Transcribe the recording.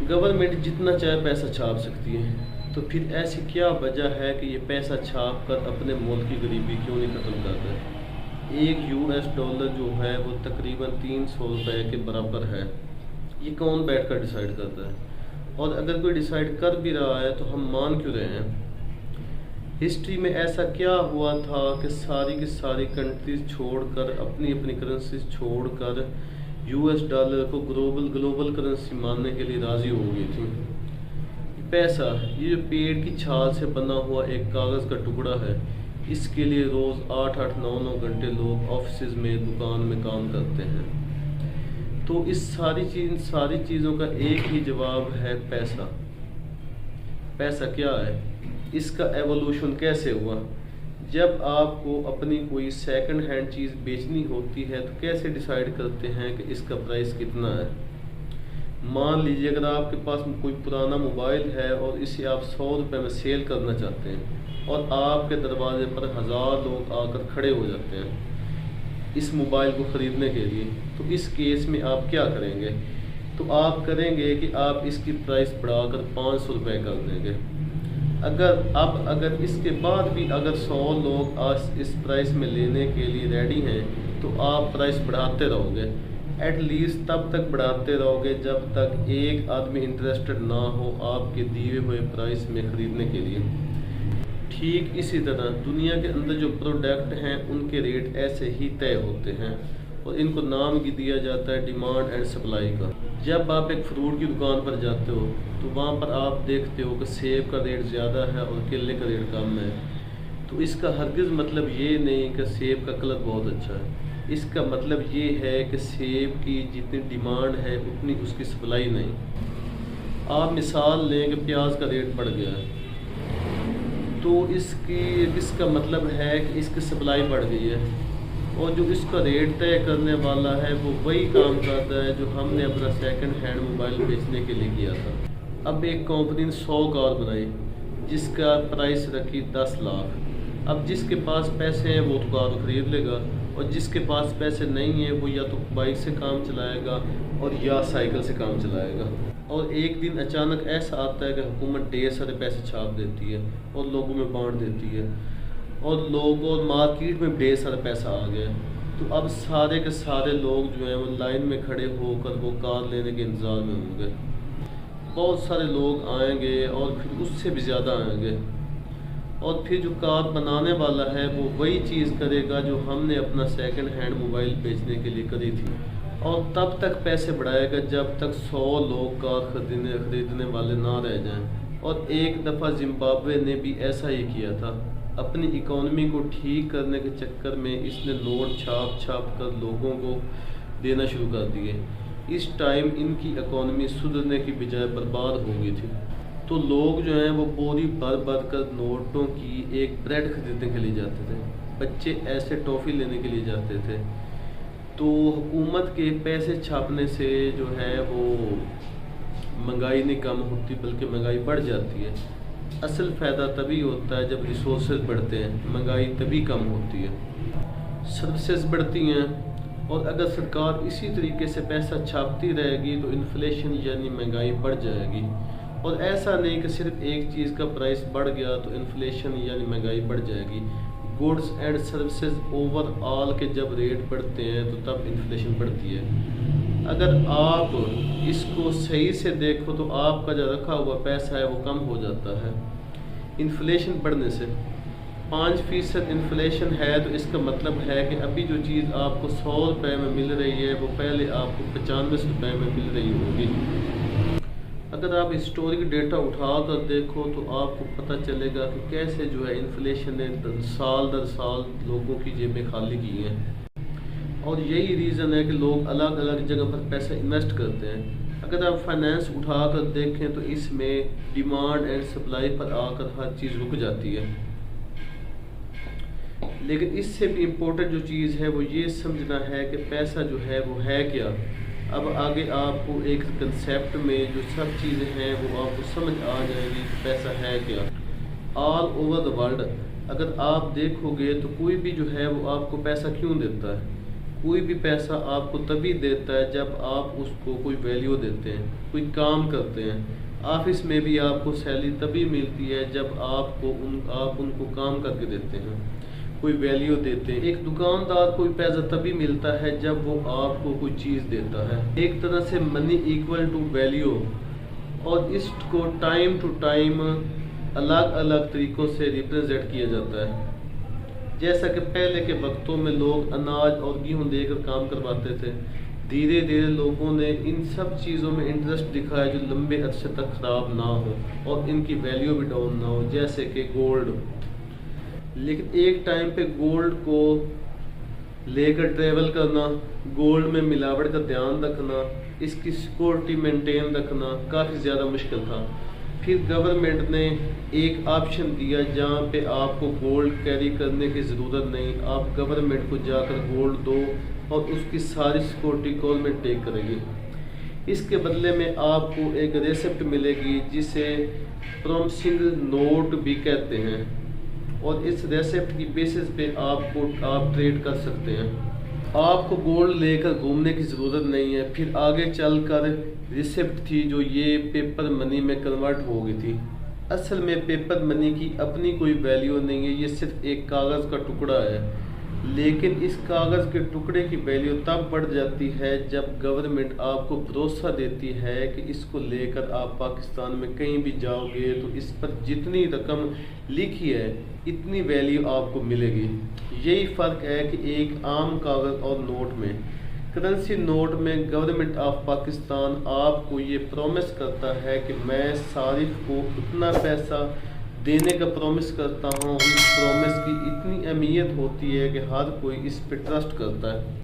Government जितना चाहे पैसा छाप सकती है, तो फिर ऐसी क्या वजह है कि ये पैसा छाप कर अपने मुल्क की गरीबी क्यों नहीं ख़त्म करता है। एक यूएस डॉलर जो है वो तकरीबन 300 रुपये के बराबर है। ये कौन बैठ कर डिसाइड करता है? और अगर कोई डिसाइड कर भी रहा है तो हम मान क्यों रहे हैं? हिस्ट्री में ऐसा क्या हुआ था कि सारी की सारी कंट्रीज छोड़कर अपनी अपनी करेंसीज छोड़कर यूएस डॉलर को ग्लोबल करेंसी मानने के लिए राज़ी हो गई थी। पैसा, ये जो पेड़ की छाल से बना हुआ एक कागज़ का टुकड़ा है, इसके लिए रोज़ 8-8 9-9 घंटे लोग ऑफिस में दुकान में काम करते हैं। तो इस सारी चीज़ों का एक ही जवाब है पैसा। पैसा क्या है? इसका एवोल्यूशन कैसे हुआ? जब आपको अपनी कोई सेकंड हैंड चीज़ बेचनी होती है तो कैसे डिसाइड करते हैं कि इसका प्राइस कितना है? मान लीजिए अगर आपके पास कोई पुराना मोबाइल है और इसे आप 100 रुपये में सेल करना चाहते हैं और आपके दरवाजे पर 1000 लोग आकर खड़े हो जाते हैं इस मोबाइल को ख़रीदने के लिए, तो इस केस में आप क्या करेंगे? तो आप करेंगे कि आप इसकी प्राइस बढ़ाकर 500 रुपये कर देंगे। अगर इसके बाद भी अगर 100 लोग आज इस प्राइस में लेने के लिए रेडी हैं तो आप प्राइस बढ़ाते रहोगे। एटलीस्ट तब तक बढ़ाते रहोगे जब तक एक आदमी इंटरेस्टेड ना हो आपके दिए हुए प्राइस में ख़रीदने के लिए। ठीक इसी तरह दुनिया के अंदर जो प्रोडक्ट हैं उनके रेट ऐसे ही तय होते हैं और इनको नाम भी दिया जाता है डिमांड एंड सप्लाई का। जब आप एक फ्रूट की दुकान पर जाते हो तो वहाँ पर आप देखते हो कि सेब का रेट ज़्यादा है और केले का रेट कम है, तो इसका हरगिज़ मतलब ये नहीं कि सेब का कलर बहुत अच्छा है। इसका मतलब ये है कि सेब की जितनी डिमांड है उतनी उसकी सप्लाई नहीं। आप मिसाल लें कि प्याज का रेट बढ़ गया है, तो इसका मतलब है कि इसकी सप्लाई बढ़ गई है और जो इसका रेट तय करने वाला है वो वही काम करता है जो हमने अपना सेकंड हैंड मोबाइल बेचने के लिए किया था। अब एक कंपनी ने 100 कार बनाई जिसका प्राइस रखी 10 लाख। अब जिसके पास पैसे हैं वो तो कार खरीद लेगा और जिसके पास पैसे नहीं हैं वो या तो बाइक से काम चलाएगा और या साइकिल से काम चलाएगा। और एक दिन अचानक ऐसा आता है कि हुकूमत ढेर सारे पैसे छाप देती है और लोगों में बांट देती है और मार्केट में ढेर सारा पैसा आ गया। तो अब सारे के सारे लोग जो हैं वो लाइन में खड़े होकर वो कार लेने के इंतज़ार में होंगे। बहुत सारे लोग आएंगे और फिर उससे भी ज़्यादा आएंगे और फिर जो कार बनाने वाला है वो वही चीज़ करेगा जो हमने अपना सेकंड हैंड मोबाइल बेचने के लिए करी थी और तब तक पैसे बढ़ाएगा जब तक 100 लोग कार खरीदने वाले ना रह जाएं। और एक दफ़ा जिम्बाब्वे ने भी ऐसा ही किया था। अपनी इकोनॉमी को ठीक करने के चक्कर में इसने नोट छाप कर लोगों को देना शुरू कर दिए। इस टाइम इनकी इकोनॉमी सुधरने की बजाय बर्बाद हो गई थी। तो लोग जो हैं वो बोरी भर कर नोटों की एक ब्रेड खरीदने के लिए जाते थे, बच्चे ऐसे टॉफ़ी लेने के लिए जाते थे। तो हुकूमत के पैसे छापने से जो है वो महंगाई नहीं कम होती बल्कि महंगाई बढ़ जाती है। असल फ़ायदा तभी होता है जब रिसोर्सेज बढ़ते हैं, महंगाई तभी कम होती है। सर्विसेज बढ़ती हैं और अगर सरकार इसी तरीके से पैसा छापती रहेगी तो इन्फ्लेशन यानी महंगाई बढ़ जाएगी। और ऐसा नहीं कि सिर्फ एक चीज़ का प्राइस बढ़ गया तो इन्फ्लेशन यानी महंगाई बढ़ जाएगी। गुड्स एंड सर्विसेज ओवरऑल के जब रेट बढ़ते हैं तो तब इन्फ्लेशन बढ़ती है। अगर आप इसको सही से देखो तो आपका जो रखा हुआ पैसा है वो कम हो जाता है। इन्फ्लेशन बढ़ने से 5% इन्फ्लेशन है तो इसका मतलब है कि अभी जो चीज़ आपको 100 रुपये में मिल रही है वो पहले आपको 95 रुपये में मिल रही होगी। अगर आप हिस्टोरिक डेटा उठा कर देखो तो आपको पता चलेगा कि कैसे जो है इन्फ्लेशन ने साल दर साल लोगों की जेबें खाली की हैं। और यही रीज़न है कि लोग अलग अलग जगह पर पैसा इन्वेस्ट करते हैं। अगर आप फाइनेंस उठा कर देखें तो इसमें डिमांड एंड सप्लाई पर आकर हर चीज़ रुक जाती है। लेकिन इससे भी इम्पोर्टेंट जो चीज़ है वो ये समझना है कि पैसा जो है वो है क्या। अब आगे आपको एक कंसेप्ट में जो सब चीज़ें हैं वो आपको समझ आ जाएगी कि पैसा है क्या। ऑल ओवर द वर्ल्ड अगर आप देखोगे तो कोई भी जो है वो आपको पैसा क्यों देता है? کوئی بھی پیسہ آپ کو تبھی دیتا ہے جب آپ اس کو کوئی ویلیو دیتے ہیں، کوئی کام کرتے ہیں۔ آفس میں بھی آپ کو سیلری تبھی ملتی ہے جب آپ ان کو کام کر کے دیتے ہیں، کوئی ویلیو دیتے ہیں۔ ایک دکاندار کوئی پیسہ تبھی ملتا ہے جب وہ آپ کو کوئی چیز دیتا ہے۔ ایک طرح سے منی ایکول ٹو ویلیو، اور اس کو ٹائم ٹو ٹائم الگ الگ طریقوں سے ریپرزینٹ کیا جاتا ہے۔ جیسا کہ پہلے کے وقتوں میں لوگ اناج اور گیہوں دے کر کام کرواتے تھے، دھیرے دھیرے لوگوں نے ان سب چیزوں میں انٹرسٹ دکھایا جو لمبے عرصے تک خراب نہ ہو اور ان کی ویلیو بھی ڈاؤن نہ ہو، جیسے کہ گولڈ۔ لیکن ایک ٹائم پہ گولڈ کو لے کر ٹریول کرنا، گولڈ میں ملاوٹ کا دھیان رکھنا، اس کی سیکورٹی مینٹین رکھنا کافی زیادہ مشکل تھا۔ پھر گورنمنٹ نے ایک آپشن دیا جہاں پہ آپ کو گولڈ کیری کرنے کی ضرورت نہیں، آپ گورنمنٹ کو جا کر گولڈ دو اور اس کی ساری سیکورٹی گورنمنٹ ٹیک کرے گی۔ اس کے بدلے میں آپ کو ایک ریسپٹ ملے گی جسے پرومسنگ نوٹ بھی کہتے ہیں، اور اس ریسپٹ کی بیسس پہ آپ ٹریڈ کر سکتے ہیں۔ آپ کو گولڈ لے کر گھومنے کی ضرورت نہیں ہے۔ پھر آگے چل کر ریسپٹ تھی جو یہ پیپر منی میں کنورٹ ہو گئی تھی۔ اصل میں پیپر منی کی اپنی کوئی ویلیو نہیں ہے، یہ صرف ایک کاغذ کا ٹکڑا ہے، لیکن اس کاغذ کے ٹکڑے کی ویلیو تب بڑھ جاتی ہے جب گورنمنٹ آپ کو بھروسہ دیتی ہے کہ اس کو لے کر آپ پاکستان میں کہیں بھی جاؤ گے تو اس پر جتنی رقم لکھی ہے اتنی ویلیو آپ کو ملے گی۔ یہی فرق ہے کہ ایک عام کاغذ اور نوٹ میں۔ کرنسی نوٹ میں گورنمنٹ آف پاکستان آپ کو یہ پرومس کرتا ہے کہ میں صارف کو اتنا پیسہ دینے کا پرومس کرتا ہوں، اس پرومس کی اتنی اہمیت ہوتی ہے کہ ہر کوئی اس پہ ٹرسٹ کرتا ہے۔